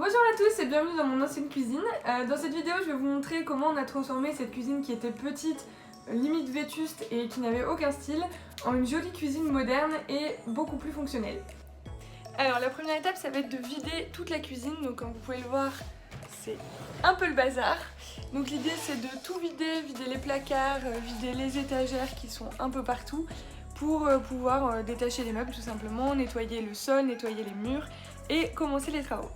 Bonjour à tous et bienvenue dans mon ancienne cuisine. Dans cette vidéo, je vais vous montrer comment on a transformé cette cuisine qui était petite, limite vétuste et qui n'avait aucun style, en une jolie cuisine moderne et beaucoup plus fonctionnelle. Alors la première étape, ça va être de vider toute la cuisine. Donc comme vous pouvez le voir, c'est un peu le bazar. Donc l'idée c'est de tout vider, vider les placards, vider les étagères qui sont un peu partout pour pouvoir détacher les meubles tout simplement, nettoyer le sol, nettoyer les murs et commencer les travaux.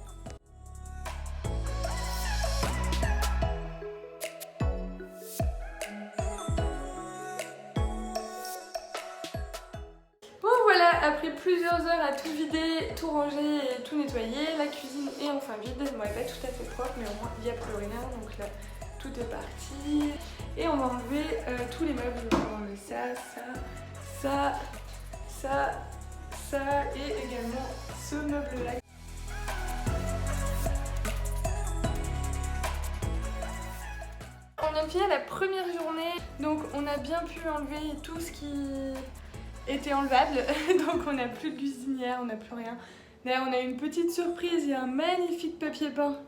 Bon voilà, après plusieurs heures à tout vider, tout ranger et tout nettoyer, la cuisine est enfin vide. Bon, elle n'est pas tout à fait propre, mais au moins il n'y a plus rien, donc là tout est parti. Et on va enlever tous les meubles, donc on va enlever ça et également ce meuble là. On vient de finir la première journée, donc on a bien pu enlever tout ce qui était enlevable, donc on n'a plus de cuisinière, on n'a plus rien. D'ailleurs on a une petite surprise, il y a un magnifique papier peint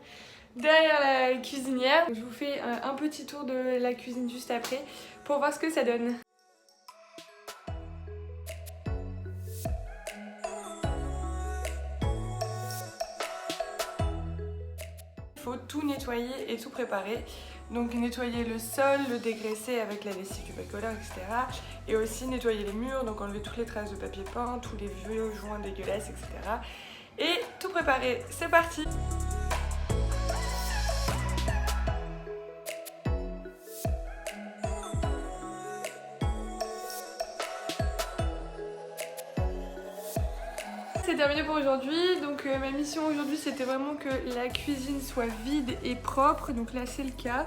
derrière la cuisinière. Je vous fais un petit tour de la cuisine juste après pour voir ce que ça donne. Il faut tout nettoyer et tout préparer. Donc nettoyer le sol, le dégraisser avec la lessive du bricoleur, etc. Et aussi nettoyer les murs, donc enlever toutes les traces de papier peint, tous les vieux joints dégueulasses, etc. Et tout préparer, c'est parti! C'est terminé pour aujourd'hui, donc ma mission aujourd'hui c'était vraiment que la cuisine soit vide et propre, donc là c'est le cas.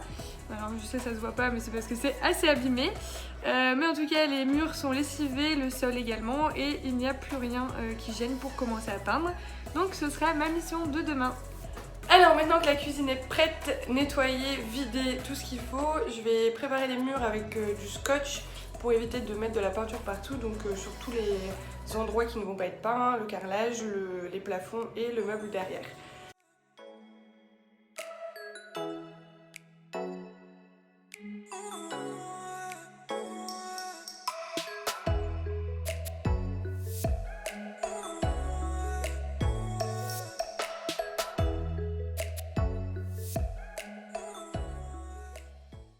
Alors je sais ça se voit pas mais c'est parce que c'est assez abîmé, mais en tout cas les murs sont lessivés, le sol également et il n'y a plus rien qui gêne pour commencer à peindre, donc ce sera ma mission de demain. Alors maintenant que la cuisine est prête, nettoyée, vidée, tout ce qu'il faut, je vais préparer les murs avec du scotch pour éviter de mettre de la peinture partout, donc sur tous les endroits qui ne vont pas être peints, le carrelage, les plafonds et le meuble derrière.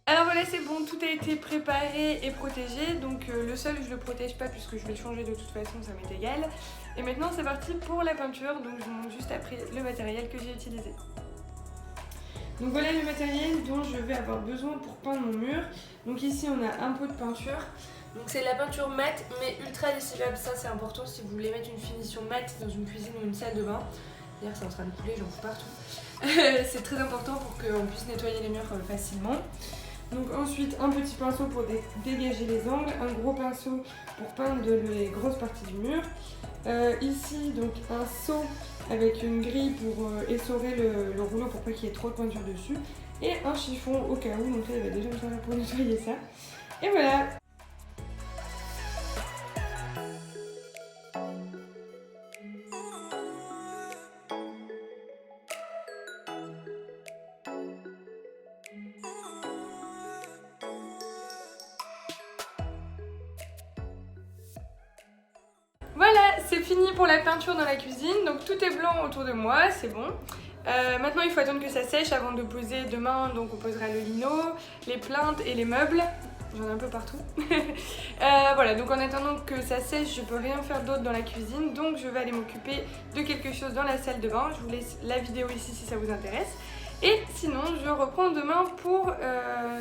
Alors voilà, c'est bon, tout a été préparé et protégé, donc le sol je le protège pas puisque je vais le changer de toute façon, ça m'est égal. Et maintenant c'est parti pour la peinture, donc je vous montre juste après le matériel que j'ai utilisé. Donc voilà le matériel dont je vais avoir besoin pour peindre mon mur. Donc ici on a un pot de peinture. Donc c'est de la peinture mate mais ultra lessivable, ça c'est important si vous voulez mettre une finition mate dans une cuisine ou une salle de bain. D'ailleurs c'est en train de couler, j'en fous partout. C'est très important pour qu'on puisse nettoyer les murs facilement. Donc ensuite un petit pinceau pour dégager les angles, un gros pinceau pour peindre les grosses parties du mur. Ici donc un seau avec une grille pour essorer le rouleau pour pas qu'il y ait trop de peinture dessus. Et un chiffon au cas où, donc là il va déjà me servir pour nettoyer ça. Et voilà! Voilà, c'est fini pour la peinture dans la cuisine, donc tout est blanc autour de moi, c'est bon. Maintenant il faut attendre que ça sèche avant de poser demain, donc on posera le lino, les plinthes et les meubles. J'en ai un peu partout. Voilà, donc en attendant que ça sèche, je peux rien faire d'autre dans la cuisine, donc je vais aller m'occuper de quelque chose dans la salle de bain. Je vous laisse la vidéo ici si ça vous intéresse. Et sinon, je reprends demain pour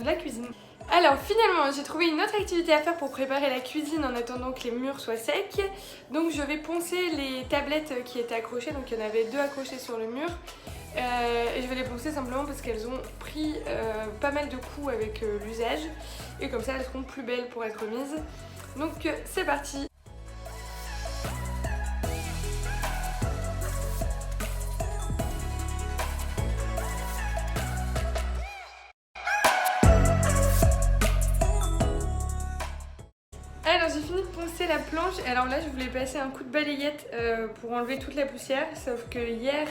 la cuisine. Alors finalement j'ai trouvé une autre activité à faire pour préparer la cuisine en attendant que les murs soient secs. Donc je vais poncer les tablettes qui étaient accrochées, donc il y en avait 2 accrochées sur le mur. Et je vais les poncer simplement parce qu'elles ont pris pas mal de coups avec l'usage. Et comme ça elles seront plus belles pour être mises. Donc c'est parti! Alors j'ai fini de poncer la planche. Alors là, je voulais passer un coup de balayette pour enlever toute la poussière. Sauf que hier,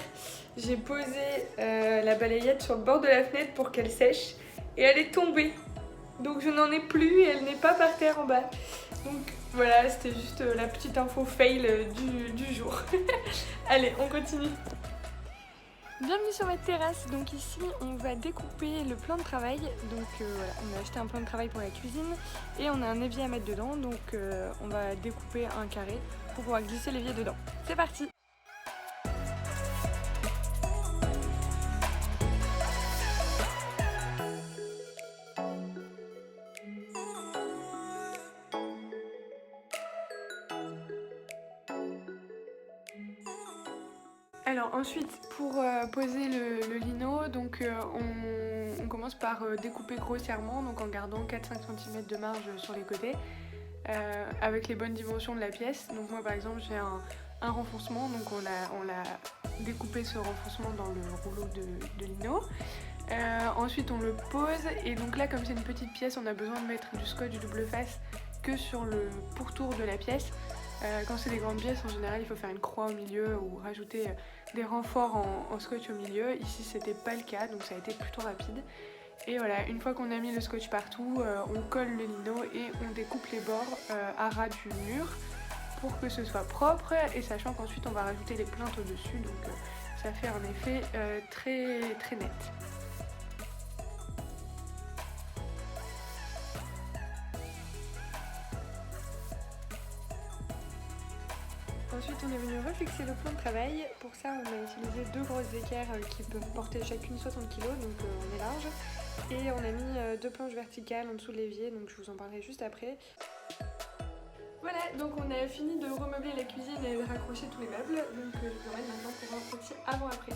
j'ai posé la balayette sur le bord de la fenêtre pour qu'elle sèche. Et elle est tombée. Donc je n'en ai plus et elle n'est pas par terre en bas. Donc voilà, c'était juste la petite info fail du jour. Allez, on continue. Bienvenue sur ma terrasse. Donc ici, on va découper le plan de travail. Donc voilà, on a acheté un plan de travail pour la cuisine et on a un évier à mettre dedans. Donc on va découper un carré pour pouvoir glisser l'évier dedans. C'est parti! Alors ensuite, pour poser le lino, donc on commence par découper grossièrement, donc en gardant 4-5 cm de marge sur les côtés, avec les bonnes dimensions de la pièce. Donc moi par exemple j'ai un renfoncement, donc on l'a découpé ce renfoncement dans le rouleau de lino. Ensuite on le pose et donc là comme c'est une petite pièce, on a besoin de mettre du scotch double face que sur le pourtour de la pièce. Quand c'est des grandes pièces, en général, il faut faire une croix au milieu ou rajouter des renforts en scotch au milieu. Ici, c'était pas le cas, donc ça a été plutôt rapide. Et voilà, une fois qu'on a mis le scotch partout, on colle le lino et on découpe les bords à ras du mur pour que ce soit propre. Et sachant qu'ensuite, on va rajouter les plinthes au-dessus, donc ça fait un effet très très net. Ensuite on est venu refixer le plan de travail. Pour ça on a utilisé deux grosses équerres qui peuvent porter chacune 60 kg, donc on est large. Et on a mis deux planches verticales en dessous de l'évier, donc je vous en parlerai juste après. Voilà, donc on a fini de remeubler la cuisine et de raccrocher tous les meubles. Donc je vous emmène maintenant pour un petit avant-après.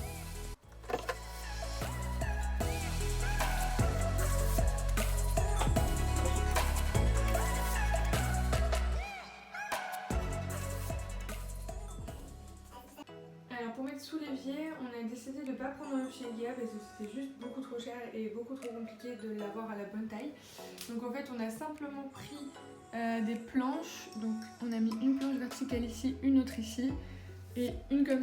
Alors pour mettre sous l'évier, on a décidé de ne pas prendre un chez Ikea parce que c'était juste beaucoup trop cher et beaucoup trop compliqué de l'avoir à la bonne taille. Donc en fait on a simplement pris des planches. Donc on a mis une planche verticale ici, une autre ici et une comme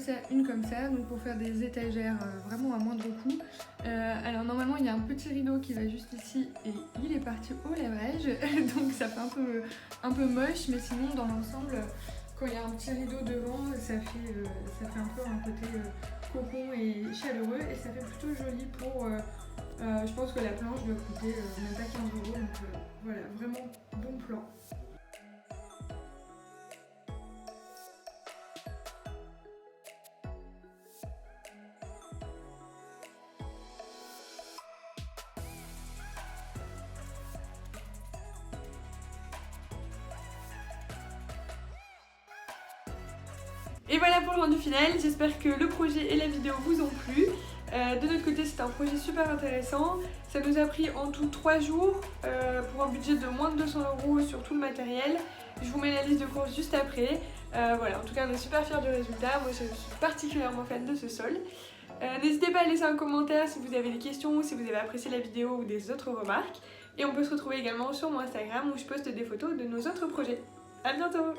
ça, donc pour faire des étagères vraiment à moindre coût. Alors normalement il y a un petit rideau qui va juste ici et il est parti au lèvre-ège donc ça fait un peu moche, mais sinon dans l'ensemble quand il y a un petit rideau devant ça fait un peu un côté cocon et chaleureux et ça fait plutôt joli pour je pense que la planche doit coûter même pas 15 €, donc voilà, vraiment bon plan. Et voilà pour le rendu final, j'espère que le projet et la vidéo vous ont plu. De notre côté c'est un projet super intéressant, ça nous a pris en tout 3 jours pour un budget de moins de 200 € sur tout le matériel. Je vous mets la liste de courses juste après. Voilà, en tout cas on est super fiers du résultat, moi je suis particulièrement fan de ce sol. N'hésitez pas à laisser un commentaire si vous avez des questions ou si vous avez apprécié la vidéo ou des autres remarques. Et on peut se retrouver également sur mon Instagram où je poste des photos de nos autres projets. A bientôt!